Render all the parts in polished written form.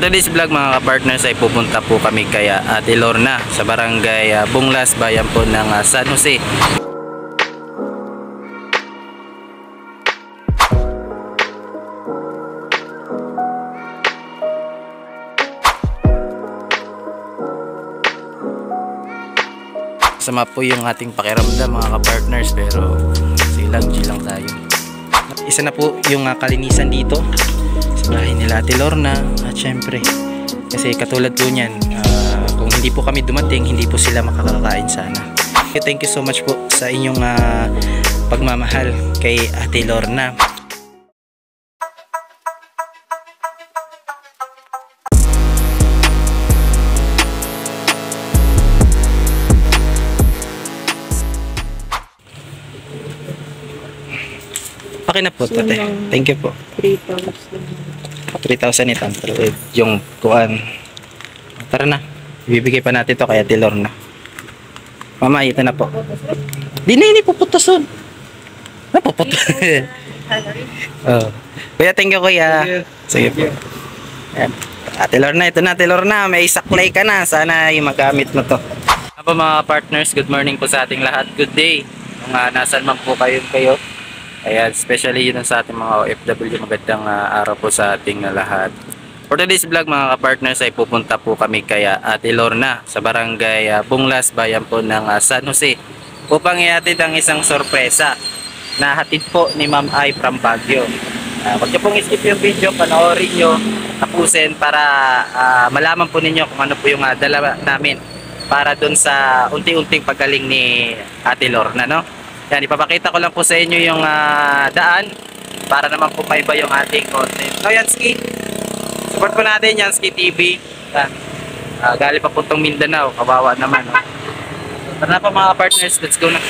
For today's vlog mga kapartners ay pupunta po kami kay Ate Lorna sa barangay Bunglas, bayan po ng San Jose. Sama po yung ating pakiramdam mga kapartners, pero silang G lang tayo. Isa na po yung kalinisan dito sa bahay nila Ate Lorna. At syempre kasi katulad po niyan, kung hindi po kami dumating, hindi po sila makakakain sana. Thank you so much po sa inyong pagmamahal kay Ate Lorna. Akin na po, tate. Thank you po. 3,000 ito. Yung kuan. Tara na. Ibibigay pa natin to kay Ate Lorna. Mama, ito na po. Di na puputason. Napuputo. Oh. Kuya, thank you kuya. Sige po. Ayan. Ate Lorna, ito na Ate Lorna. May saklay ka na. Sana yung magamit mo to. Ano mga partners, good morning po sa ating lahat. Good day. Kung nasan man po kayo. Ayan, especially yun sa ating mga OFW, magandang araw po sa ating lahat. For today's vlog mga kapartners ay pupunta po kami kay Ate Lorna sa barangay Bunglas, bayan po ng San Jose, upang ihatid ang isang sorpresa na hatid po ni Ma'am Ay from Baguio. Huwag niyo pong skip yung video, panoorin nyo, tapusin para malaman po ninyo kung ano po yung dala namin para dun sa unti-unting pagaling ni Ate Lorna, no? Yan, ipapakita ko lang po sa inyo yung daan para naman po maiba yung ating content. So Yanski, support po natin Yanski TV. Galing pa po itong Mindanao, kawawa naman. No? Tara na po mga partners, let's go na.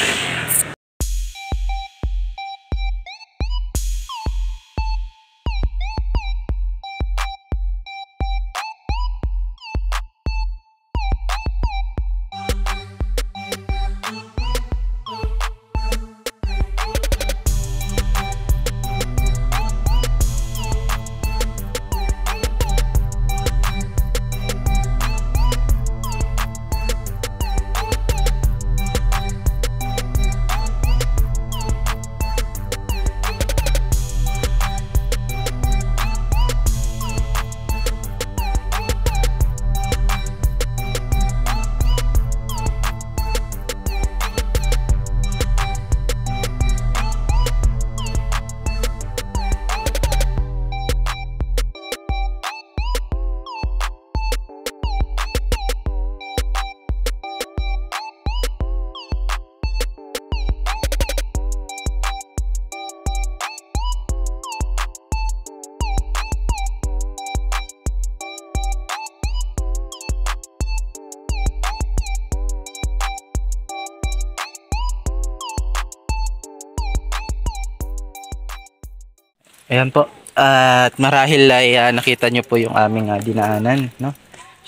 Ayan po. At marahil ay nakita nyo po yung aming dinaanan, no?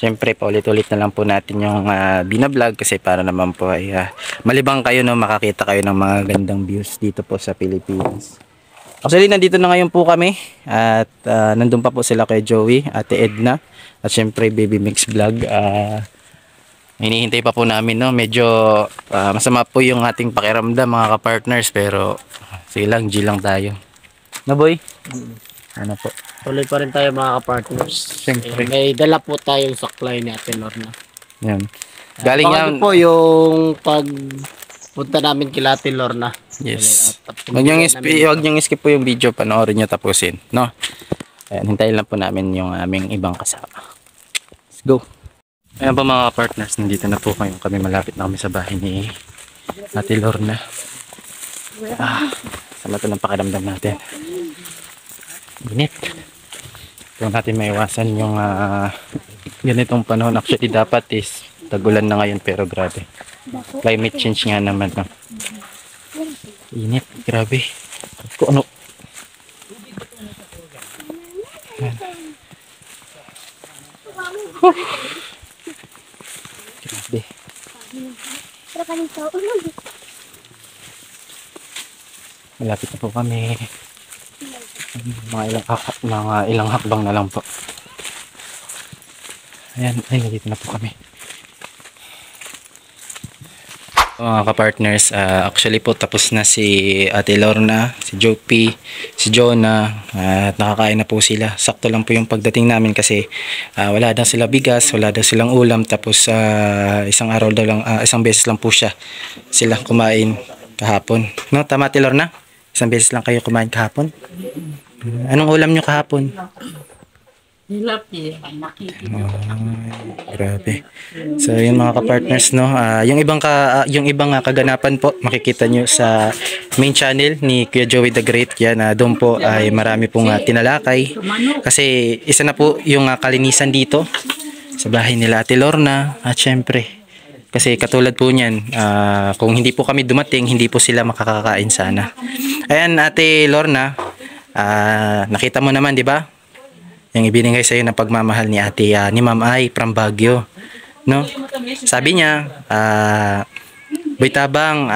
Siyempre, paulit-ulit na lang po natin yung binablog kasi para naman po ay malibang kayo, no? Makakita kayo ng mga gandang views dito po sa Philippines. Actually, nandito na ngayon po kami at nandun pa po sila kay Joey, Ate Edna at siyempre Baby Mix Vlog. Hinihintay pa po namin, no? Medyo masama po yung ating pakiramdam mga kapartners, pero silang G lang tayo. No boy? Ano po? Tuloy pa rin tayo mga ka-partners. Siyempre. May dala po tayong saklay ni Ate Lorna. Yan. Galing yan po yung pagpunta namin kila Ate Lorna. Yes. Huwag niyong skip po yung video, panoorin niyo tapusin, no? Ayan, hintayin lang po namin yung aming ibang kasama. Let's go. Ayan po mga partners, nandito na po kami, malapit na kami sa bahay ni Ate Lorna. Sama ito ng pakiramdam natin. Init. Kung natin maiwasan yung ganitong panahon. Actually dapat is tagulan na ngayon, pero grabe. Climate change nga naman. No? Init, grabe. Kung ano. Grabe. Malapit na po kami. Mga ilang hakbang na lang po. Ayan, ay, nandito na po kami. Mga kapartners, actually po tapos na si Ate Lorna, si Jopi, si Jonah, at nakakain na po sila. Sakto lang po yung pagdating namin kasi wala daw sila bigas, wala daw silang ulam, tapos isang araw daw lang, isang beses lang po sila kumain kahapon. No, tama Ate Lorna? Isang beses lang kayo kumain kahapon? Anong ulam nyo kahapon? Tilapia. Grabe. So yun mga ka-partners, no. Yung ibang kaganapan po makikita nyo sa main channel ni Kuya Joey the Great. Yan, doon po ay marami pong tinalakay. Kasi isa na po yung kalinisan dito sa bahay nila Ate Lorna. At syempre, kasi katulad po niyan, kung hindi po kami dumating, hindi po sila makakakain sana. Ayan Ate Lorna, nakita mo naman, di ba? Yung ibinigay sa iyo na pagmamahal ni Ate ni Ma'am Ay from Baguio, no? Sabi niya, Boy Tabang,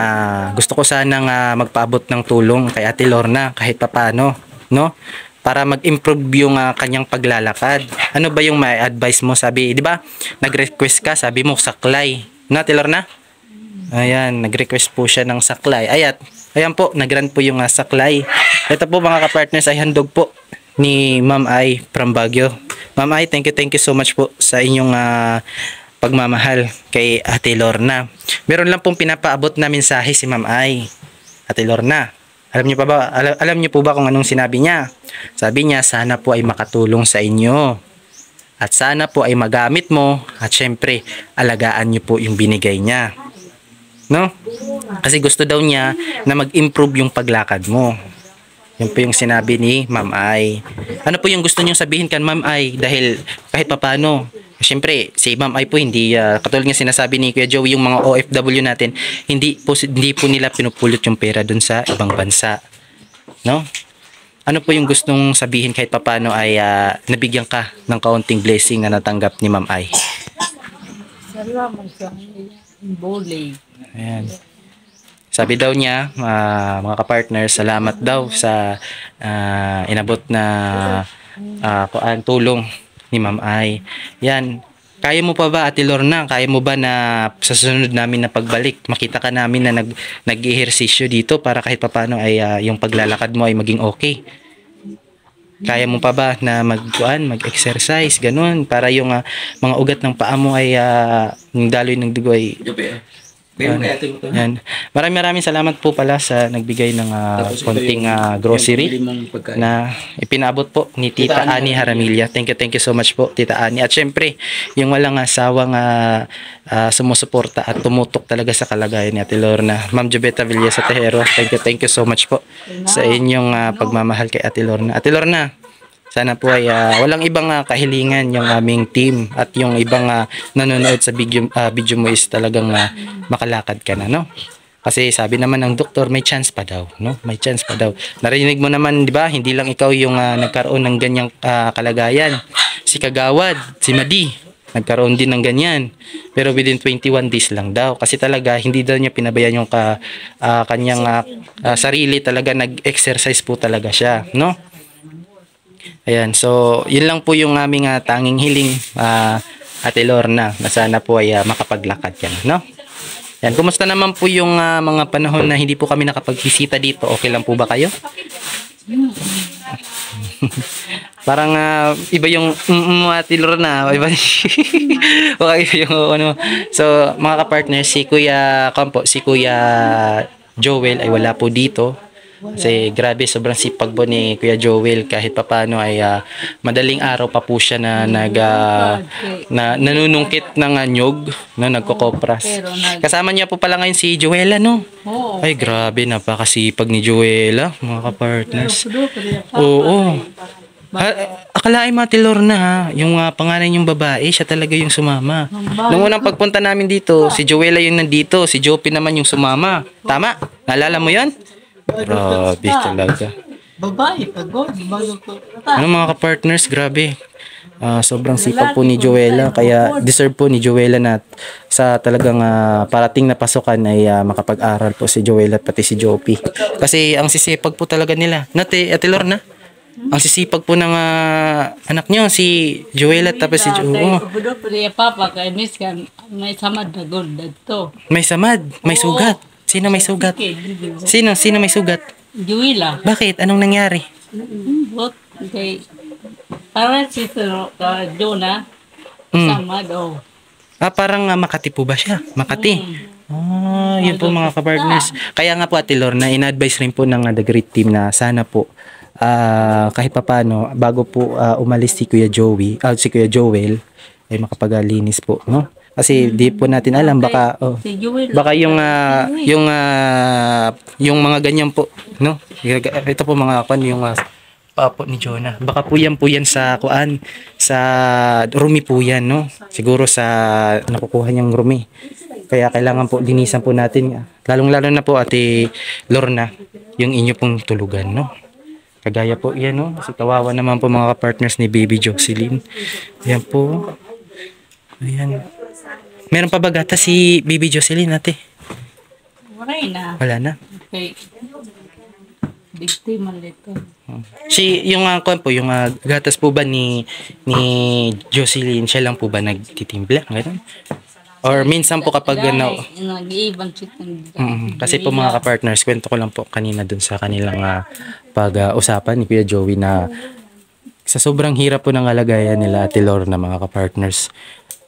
gusto ko sanang magpaabot ng tulong kay Ate Lorna kahit papaano, no? Para mag-improve yung kanyang paglalakad. Ano ba yung may advice mo? Sabi, di ba? Nag-request ka, sabi mo saklay. No, Ate Lorna? Ayan, nag-request po siya ng saklay. Ayan po, nag-grant po yung saklay. Ito po mga ka-partners ay handog po ni Ma'am Ay from Baguio. Ma'am Ay, thank you so much po sa inyong pagmamahal kay Ate Lorna. Meron lang pong pinapaabot na mensahe si Ma'am Ay. Ate Lorna, alam niyo po ba kung anong sinabi niya? Sabi niya, sana po ay makatulong sa inyo. At sana po ay magamit mo. At syempre, alagaan niyo po yung binigay niya. No? Kasi gusto daw niya na mag-improve yung paglakad mo. Yan po yung sinabi ni Ma'am Ay. Ano po yung gusto niyong sabihin kan Ma'am Ay? Dahil kahit papano, siyempre, si Ma'am Ay po hindi, katulad nga sinasabi ni Kuya Joey, yung mga OFW natin, hindi po nila pinupulot yung pera dun sa ibang bansa. No? Ano po yung gustong sabihin kahit papano ay nabigyan ka ng kaunting blessing na natanggap ni Ma'am Ay? Salamat sa bowling. Ayan. Sabi daw niya, mga kapartners, salamat daw sa inabot na tulong ni Ma'am Ay. Yan. Kaya mo pa ba, Ate Lorna? Kaya mo ba na sa susunod namin na pagbalik, makita ka namin na nag-ehersisyo dito para kahit papano ay yung paglalakad mo ay maging okay? Kaya mo pa ba na mag-exercise, ganun, para yung mga ugat ng paa mo ay yung daloy ng dugo ay yan. Maraming salamat po pala sa nagbigay ng konting grocery na ipinabot po ni Tita Ani Haramilla. Thank you so much po, Tita Ani. At syempre, yung walang sawang sumusuporta at tumutok talaga sa kalagayan ni Ate Lorna. Ma'am Jobeta Villa sa Tejero, thank you so much po sa inyong pagmamahal kay Ate Lorna. Ate Lorna, sana po ay walang ibang kahilingan yung aming team at yung ibang nanonood sa video mo is talagang makalakad ka na, no? Kasi sabi naman ng doktor, may chance pa daw, no? May chance pa daw. Narinig mo naman, di ba? Hindi lang ikaw yung nagkaroon ng ganyang kalagayan. Si Kagawad, si Madi, nagkaroon din ng ganyan. Pero within 21 days lang daw. Kasi talaga, hindi daw niya pinabayaan yung kanyang sarili. Talaga nag-exercise po talaga siya, no? Ayan, so yun lang po yung aming tanging hiling, Ate Lorna, na sana po ay makapaglakad yan, no? Yan, kumusta naman po yung mga panahon na hindi po kami nakapagbisita dito? Okay lang po ba kayo? Parang iba yung Ate Lorna, iba okay, yung ano. So mga kapartner, si Kuya Joel ay wala po dito. Kasi grabe, sobrang sipag po ni Kuya Joel. Kahit papano ay madaling araw pa po siya na nanunungkit ng nyog, no, nagkokopras. Kasama niya po pala ngayon si Joella, no? Ay grabe, napakasipag ni Joella, mga kapartners. Oo. Akalain mo, Ate Lorna, yung pangalan yung babae, siya talaga yung sumama. Nung unang pagpunta namin dito, si Joella yung nandito, si Jopi naman yung sumama. Tama? Naalala mo yon? Grabe talaga. Babae, pagod. Ano mga ka-partners, grabe. Sobrang sipag po ni Joella, kaya deserve po ni Joella na sa talagang parating na pasukan ay makapag-aral po si Joella at pati si Jopi. Kasi ang sisipag po talaga nila. Ate Lorna? Ang sisipag po ng anak nyo, si Joella tapos si Kaya Oo. ubudo pa niya papa kay miss kan may samad na gold dito. May samad, may sugat. Sino may sugat? Sino may sugat? Juila. Bakit? Anong nangyari? Bot kay para si Jonah samad oh. Parang Makati po ba siya? Makati. Yun po mga kapartners. Kaya nga po Ate Lorna, in-advise rin po ng The Great Team na sana po kahit papano bago po umalis si Kuya Joey, si Kuya Joel ay makapaglinis po, no? Kasi di po natin alam baka Si Juila. baka yung mga ganyan po, no? Ito po mga yung papo ni Jonah. Baka po yan sa sa rumi po yan, no? Siguro sa nakukuha niyang rumi. Kaya kailangan po linisan po natin. Lalong-lalo na po Ate Lorna, yung inyo pong tulugan, no? Kagaya po yan, no? Kasi kawawa naman po mga partners ni Baby Jocelyn. Ayan po. Ayan. Meron pa ba gata si Baby Jocelyn, ate? Wala na. Wala na. Okay. Bigti man dito. Yung po, yung gatas po ba ni Jocelyn, siya lang po ba nagtitimpla? Ganun? Or minsan po kapag nag-iibang chicken. kasi po mga kapartners, kwento ko lang po kanina dun sa kanilang pag-usapan ni Kuya Joey na sa sobrang hirap po ng kalagayan nila Ate Lorna mga kapartners,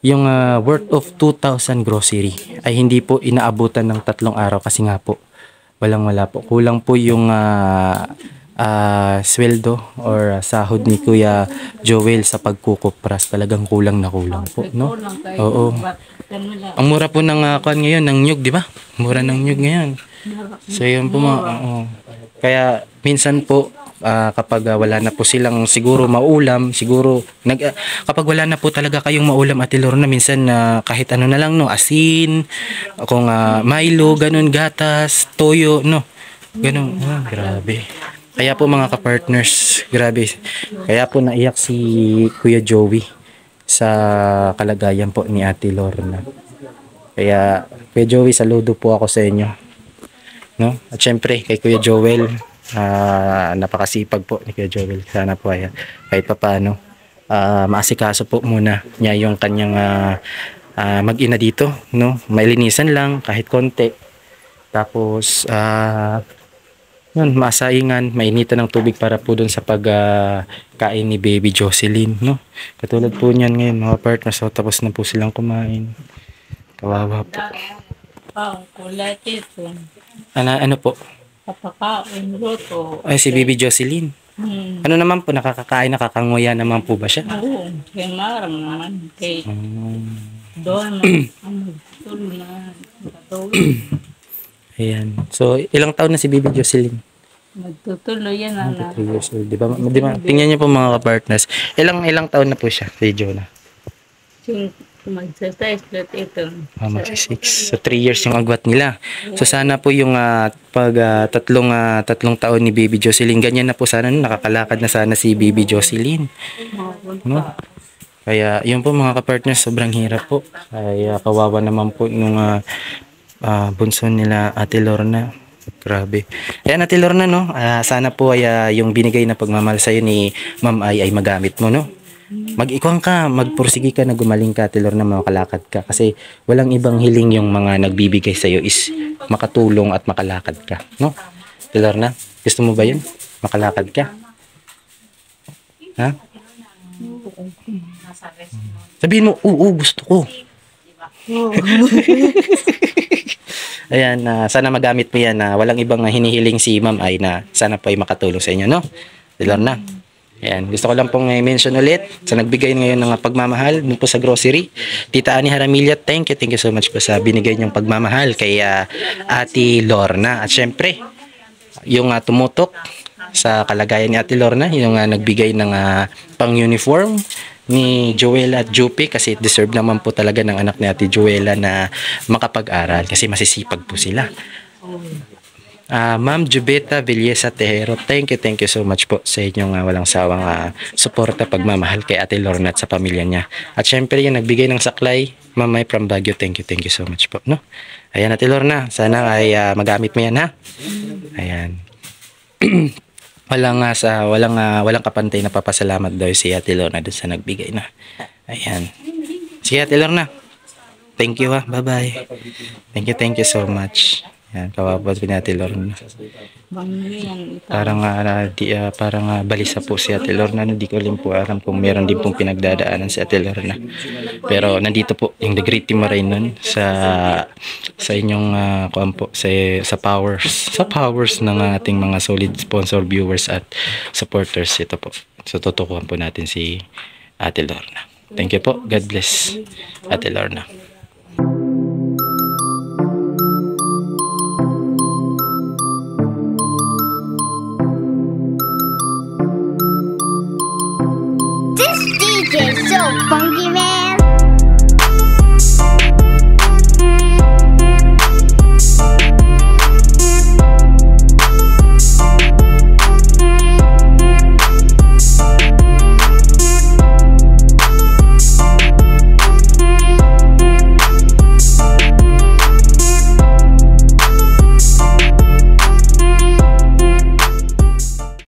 yung worth of 2,000 grocery ay hindi po inaabutan ng 3 araw kasi nga po wala po. Kulang po yung sweldo or sahod ni Kuya Joel sa pagkukupras. Talagang kulang na kulang po, no? Oo. Ang mura po ng ngayon, ng nyug, di ba? Mura ng nyug ngayon. So yun po kaya minsan po kapag wala na po silang siguro maulam, siguro kapag wala na po talaga kayong maulam Ate Lorna, minsan kahit ano na lang, no, asin, kung Milo, ganun, gatas, toyo, no, ganun. Grabe. Kaya po mga kapartners, grabe. Kaya po naiyak si Kuya Joey sa kalagayan po ni Ate Lorna. Kaya Kuya Joey, saludo po ako sa inyo, no? At syempre kay Kuya Joel, napakasipag po ni Kuya Joel. Sana po ay kahit papaano maasikaso po muna niya yung kanyang mag-ina dito, no? Mailinisan lang kahit konti. Tapos yun, masaingan, mainitan ng tubig para po dun sa pagkain ni Baby Jocelyn, no? Katulad po niyan ngayon mga partners, so tapos na po silang kumain. Kawawa po. Kulat ito. Ano po? Kapakain luto. Ay, si Baby Jocelyn. Ano naman po, nakakakain, nakakanguya naman po ba siya? Oo, kay marang naman. Kay doon ang magtuloy na katulog. Ayan. So, ilang taon na si Baby Jocelyn? Magtutuloy yan na. 3 years old. Di ba? Tingnan niyo po mga partners. Ilang taon na po siya, si Jonah? Mag-exercise ulit ito. Mag-6. So, 3 years yung agwat nila. So, sana po yung tatlong taon ni Baby Jocelyn, ganyan na po sana, nakakalakad na sana si Baby Jocelyn. No? Kaya, yun po mga kapartners, sobrang hirap po. Kaya, kawawa naman po nung bunso nila Ate Lorna. Grabe. Ayan Ate Lorna, no? Sana po ay yung binigay na pagmamahal sa'yo ni Ma'am ay magamit mo, no? Mag-ikuan ka, magpursige ka na gumaling ka Ate Lorna, makalakad ka. Kasi walang ibang hiling yung mga nagbibigay sa'yo is makatulong at makalakad ka, no? Ate Lorna, gusto mo ba yun? Makalakad ka? Ha? Sabihin mo, oo, gusto ko. Ayan, sana magamit mo yan na walang ibang hinihiling si Ma'am ay na sana po ay makatulong sa inyo, no? Lorna. Ayan, gusto ko lang pong i-mention ulit sa nagbigay ngayon ng pagmamahal dun po sa grocery. Tita Ani Haramilla, thank you so much po sa binigay niyong pagmamahal kay Ate Lorna. At syempre, yung tumutok sa kalagayan ni Ate Lorna, yung nagbigay ng pang-uniform ni Joella at Jupi, kasi deserve naman po talaga ng anak ni Ate Joella na makapag-aral kasi masisipag po sila. Ma'am Jubeta Villesa Tejero, thank you so much po sa inyong walang sawang suporta, pagmamahal kay Ate Lorna at sa pamilya niya. At syempre yung nagbigay ng saklay, Ma'am May from Baguio, thank you so much po, no? Ayan Ate Lorna, sana ay magamit mo yan, ha? Ayan. walang kapantay na papasalamat daw si Ate Lorna doon sa nagbigay na. Ayan. Sige Ate Lorna. Thank you ha. Bye-bye. Thank you so much. Yan, kawawa din Ate Lorna. Bangyan ito. Parang balisa po si Ate Lorna. Hindi ko rin po alam kung meron din pong pinagdadaanan si Ate Lorna. Pero nandito po yung The Great Team Maray nun sa inyong sa powers ng ating mga solid sponsor, viewers at supporters. Ito po. So tutukuhan po natin si Ate Lorna. Thank you po. God bless Ate Lorna.